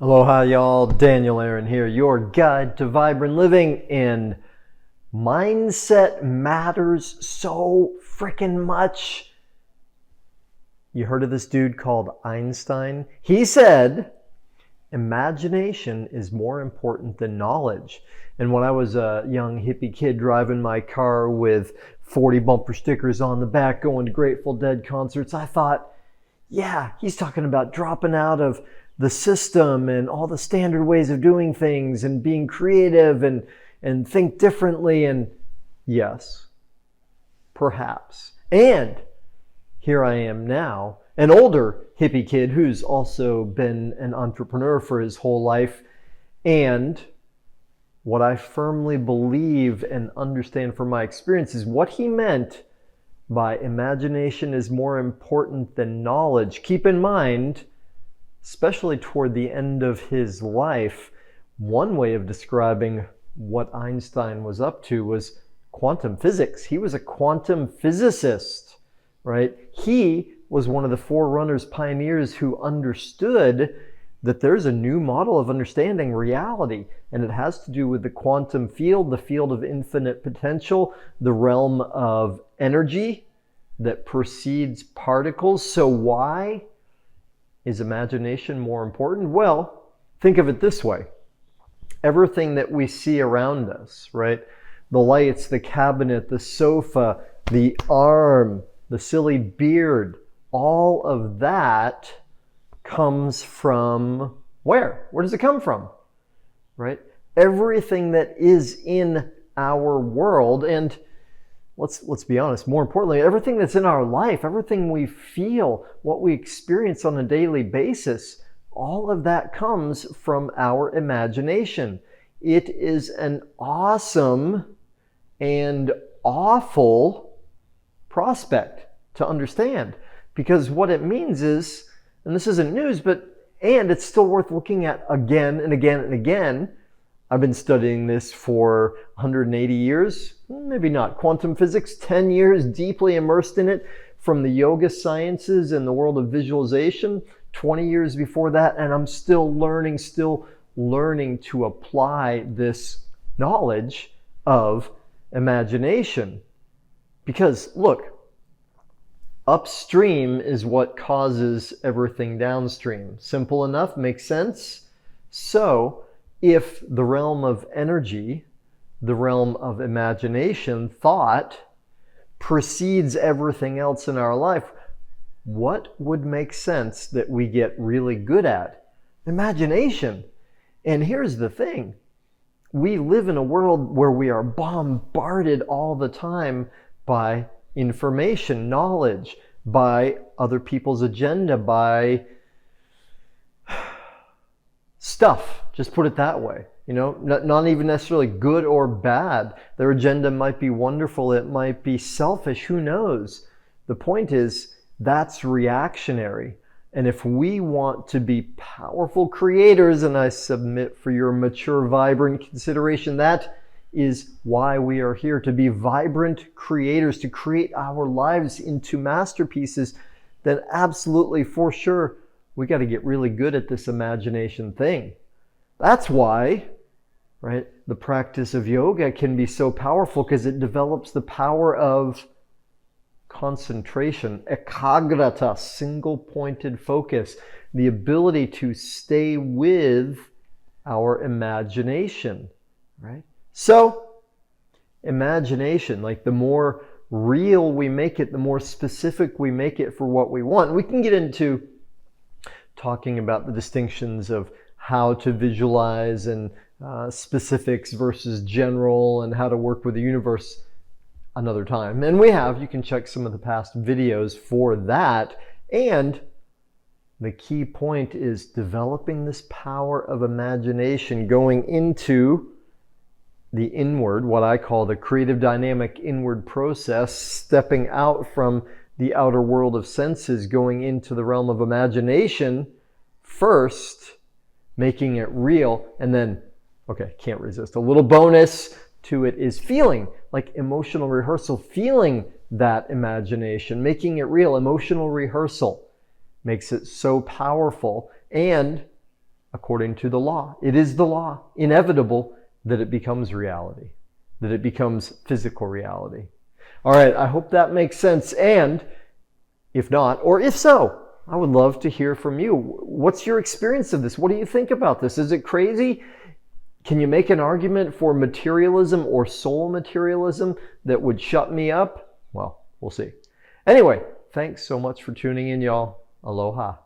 Aloha, y'all. Daniel Aaron here, your guide to vibrant living. And mindset matters so freaking much. You heard of this dude called Einstein? He said, imagination is more important than knowledge. And when I was a young hippie kid driving my car with 40 bumper stickers on the back going to Grateful Dead concerts, I thought, yeah, he's talking about dropping out of the system and all the standard ways of doing things and being creative and think differently. And yes, perhaps. And here I am now, an older hippie kid who's also been an entrepreneur for his whole life. And what I firmly believe and understand from my experience is what he meant by imagination is more important than knowledge. Keep in mind, especially toward the end of his life, one way of describing what Einstein was up to was quantum physics. He was a quantum physicist, right? He was one of the forerunners, pioneers who understood that there's a new model of understanding reality, and it has to do with the quantum field, the field of infinite potential, the realm of energy that precedes particles. So why is imagination more important? Well, think of it this way. Everything that we see around us, right? The lights, the cabinet, the sofa, the arm, the silly beard, all of that comes from where? Where does it come from? Right? Everything that is in our world, and let's be honest, more importantly, everything that's in our life, everything we feel, what we experience on a daily basis, all of that comes from our imagination. It is an awesome and awful prospect to understand, because what it means is, and this isn't news, and it's still worth looking at again and again and again. I've been studying this for 180 years, maybe not. Quantum physics, 10 years, deeply immersed in it, from the yoga sciences and the world of visualization, 20 years before that, and I'm still learning to apply this knowledge of imagination. Because look, upstream is what causes everything downstream. Simple enough, makes sense? So, if the realm of energy, the realm of imagination, thought, precedes everything else in our life, what would make sense that we get really good at? Imagination. And here's the thing. We live in a world where we are bombarded all the time by information, knowledge, by other people's agenda, by stuff, just put it that way. You know, not even necessarily good or bad. Their agenda might be wonderful, it might be selfish, who knows? The point is, that's reactionary. And if we want to be powerful creators, and I submit for your mature, vibrant consideration, that is why we are here, to be vibrant creators, to create our lives into masterpieces, then absolutely, for sure, we got to get really good at this imagination thing. That's why, right, the practice of yoga can be so powerful, because it develops the power of concentration, ekagrata, single-pointed focus, the ability to stay with our imagination, right? So, imagination, like the more real we make it, the more specific we make it for what we want. We can get into talking about the distinctions of how to visualize and specifics versus general, and how to work with the universe another time. And we have, you can check some of the past videos for that. And the key point is developing this power of imagination, going into the inward, what I call the creative dynamic inward process, stepping out from the outer world of senses, going into the realm of imagination first, making it real, and then, okay, can't resist. A little bonus to it is feeling, like emotional rehearsal, feeling that imagination, making it real. Emotional rehearsal makes it so powerful. And according to the law. It is the law, inevitable that it becomes reality, that it becomes physical reality. All right, I hope that makes sense. And if not, or if so, I would love to hear from you. What's your experience of this? What do you think about this? Is it crazy? Can you make an argument for materialism or soul materialism that would shut me up? Well, we'll see. Anyway, thanks so much for tuning in, y'all. Aloha.